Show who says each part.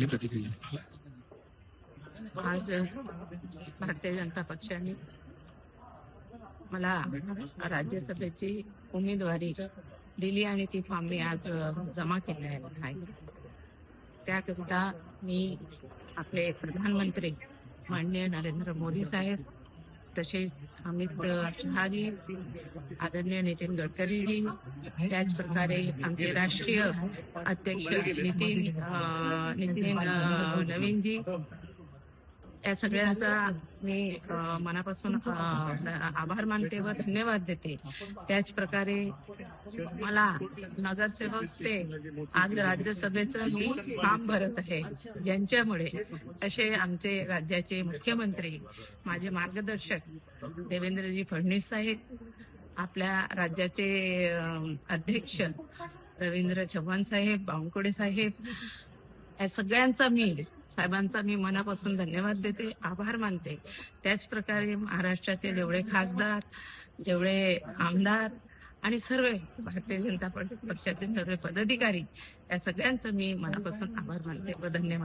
Speaker 1: पहिली प्रतिक्रिया?
Speaker 2: आज भारतीय जनता पक्षाने मला राज्यसभेची उमेदवारी दिली आणि ती फॉर्म मी आज जमा केले आहे. त्याकरिता मी आपले प्रधानमंत्री माननीय नरेंद्र मोदी साहेब, तसेच अमित शहाजी, आदरणीय नितीन गडकरीजी, त्याचप्रकारे आमचे राष्ट्रीय अध्यक्ष नितीन नवीनजी, या सगळ्यांचा मी मनापासून आभार मानते व धन्यवाद देते. त्याचप्रकारे मला नगरसेवक ते आज राज्यसभेचं मी काम भरत आहे, ज्यांच्यामुळे असे आमचे राज्याचे मुख्यमंत्री, माझे मार्गदर्शक देवेंद्रजी फडणवीस साहेब, आपल्या राज्याचे अध्यक्ष रवींद्र चव्हाण साहेब, बावनकुळे साहेब, या साहेबांचा मी मनापासून धन्यवाद देते, आभार मानते. त्याचप्रकारे महाराष्ट्राचे जेवढे खासदार, जेवढे आमदार आणि सर्व भारतीय जनता पक्षाचे सर्व पदाधिकारी, या सगळ्यांचं मी मनापासून आभार मानते व धन्यवाद.